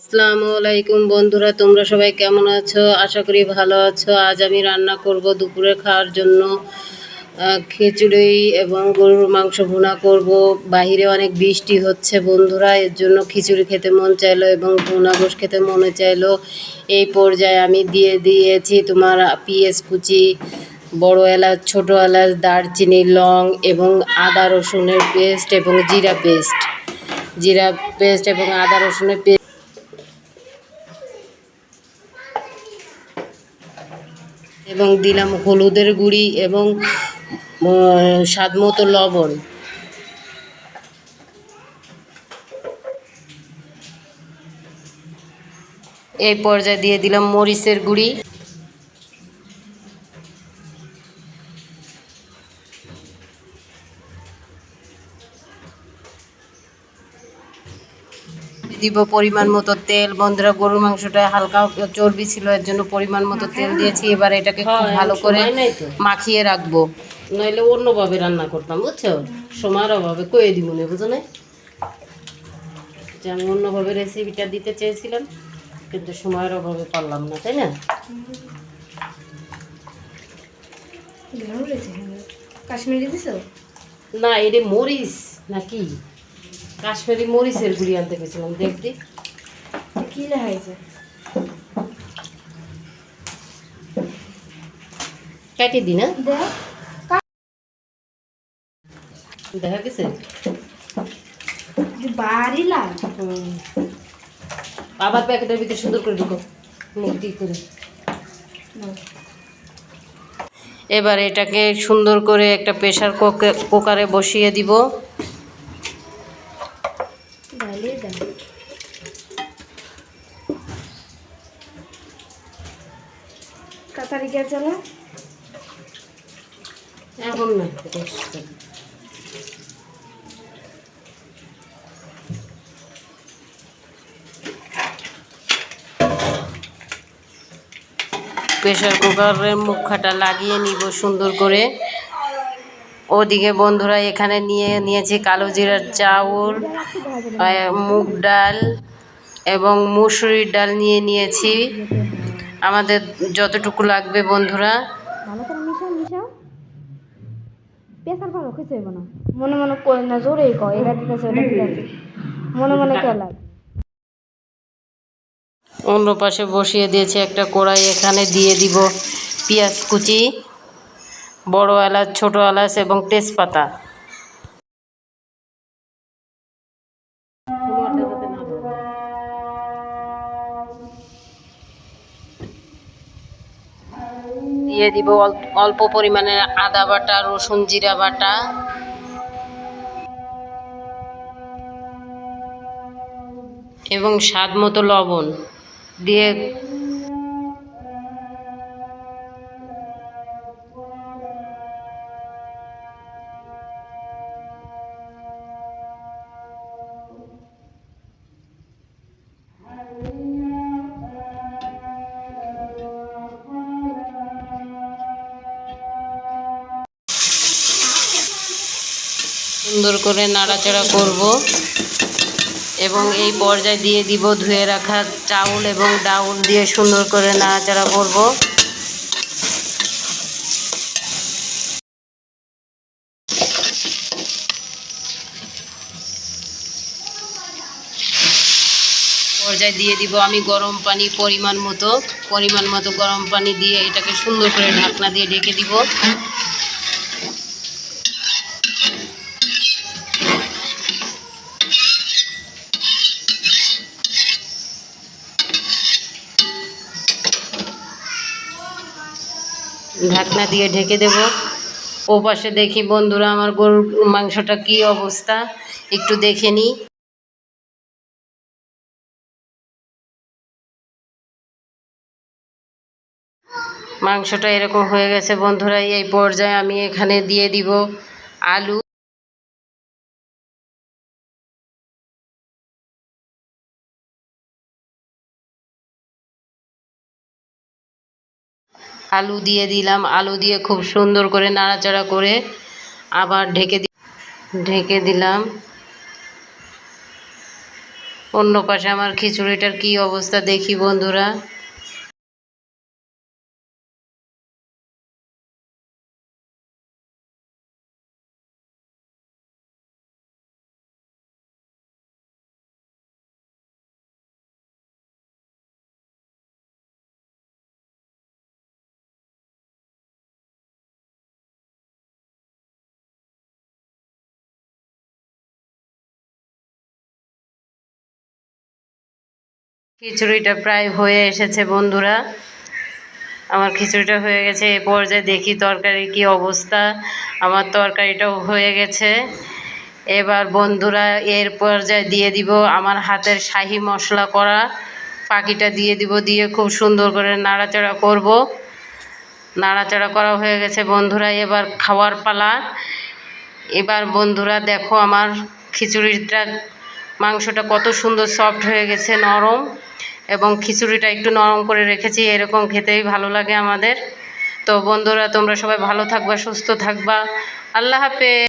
আসসালামু আলাইকুম বন্ধুরা, তোমরা সবাই কেমন আছো? আশা করি ভালো আছো। আজ আমি রান্না করব দুপুরে খাওয়ার জন্য খিচুড়ি এবং গরুর মাংস ভুনা করব। বাহিরে অনেক বৃষ্টি হচ্ছে বন্ধুরা, এর জন্য খিচুড়ি খেতে মন চাইলো এবং ভুনা গোশ খেতে মনে চাইলো। এই পর্যায়ে আমি দিয়ে দিয়েছি তোমার পেঁয়াজ কুচি, বড় এলাচ, ছোট এলাচ, দারচিনি, লং এবং আদা রসুনের পেস্ট এবং জিরা পেস্ট এবং আদা রসুনের পেস্ট এবং দিলাম হলুদের গুঁড়ি এবং স্বাদমতো লবণ। এই পর্যায়ে দিয়ে দিলাম মরিচের গুঁড়ি, দিব পরিমাণ মতো তেল। বন্ধুরা, গরুর মাংসটা হালকা চর্বি ছিল, এর জন্য পরিমাণ মতো তেল দিয়েছি। এবার এটাকে খুব ভালো করে মাখিয়ে রাখবো, নইলে অন্যভাবে রান্না করতাম, বুঝছো? সময়ের অভাবে কয়ে দিব না, বুঝো না? যে আমি অন্যভাবে রেসিপিটা দিতে চেয়েছিলাম, কিন্তু সময়ের অভাবে পারলাম না, তাই না? কাশ্মীরি দিছো না? এটা মরিচ নাকি? কাশ্মীরি মরিচের গুঁড়ি আনতে গেছিলাম, দেখবি কি লেখাইছে। কাটি দি না, দেখা গেছে আবার প্যাকেটের ভিতরে সুন্দর করে ঢুকো মুখ দিয়ে করে। এবার এটাকে সুন্দর করে একটা প্রেসার কুকারে বসিয়ে দিব। এখন না, প্রেসার কুকারের মুখটা লাগিয়ে নিব সুন্দর করে। ওদিকে বন্ধুরা এখানে নিয়েছি কালো জিরার চাউল, মুগ ডাল এবং মুসুরির ডাল নিয়েছি আমাদের যতটুকু লাগবে। বন্ধুরা, ভালো করে মিশাও মিশাও, পেশার ভালো কিছু হইব না। মনে মনে করে না, জোরেই কয় এটা ঠিক আছে ওটা ঠিক আছে, মনে মনে কে লাগে। অন্য পাশে বসিয়ে দিয়েছি একটা কড়াই। এখানে দিয়ে দিব পেঁয়াজ কুচি, বড় এলাচ, ছোট এলাচ এবং তেজপাতা। দিয়ে দিব অল্প পরিমাণে আদা বাটা, রসুন জিরা বাটা এবং স্বাদ মতো লবণ দিয়ে সুন্দর করে নাড়াচাড়া করব এবং এই পর্যায়ে দিয়ে দিব ধুয়ে রাখা চাউল এবং ডাউল দিয়ে সুন্দর করে নাড়াচাড়া করব। পর্যায়ে দিয়ে দিব আমি গরম পানি পরিমাণ মতো গরম পানি দিয়ে এটাকে সুন্দর করে ঢাকনা দিয়ে ঢেকে দিব। ঢাকনা দিয়ে ঢেকে দেব। ও পাশে দেখি বন্ধুরা আমার গরুর মাংসটা কি অবস্থা, একটু দেখে নিই। মাংসটা এরকম হয়ে গেছে বন্ধুরা। এই পর্যায়ে আমি এখানে দিয়ে দিব আলু, আলু দিয়ে দিলাম। আলু দিয়ে খুব সুন্দর করে নাড়াচাড়া করে আবার ঢেকে দিলাম। অন্য পাশে আমার খিচুড়িটার কি অবস্থা দেখি বন্ধুরা। খিচুড়িটা প্রায় হয়ে এসেছে বন্ধুরা, আমার খিচুড়িটা হয়ে গেছে। এ পর্যায়ে দেখি তরকারির কি অবস্থা। আমার তরকারিটাও হয়ে গেছে। এবার বন্ধুরা এর পর্যায়ে দিয়ে দিব আমার হাতের শাহি মশলা করা ফাঁকিটা দিয়ে দিব, দিয়ে খুব সুন্দর করে নাড়াচাড়া করব। নাড়াচাড়া করা হয়ে গেছে বন্ধুরা, এবার খাওয়ার পালা। এবার বন্ধুরা দেখো আমার খিচুড়িটা মাংসটা কত সুন্দর সফট হয়ে গেছে, নরম, এবং খিচুড়িটা একটু নরম করে রেখেছি, এরকম খেতেই ভালো লাগে আমাদের। তো বন্ধুরা তোমরা সবাই ভালো থাকবা, সুস্থ থাকবা। আল্লাহ হাফেজ।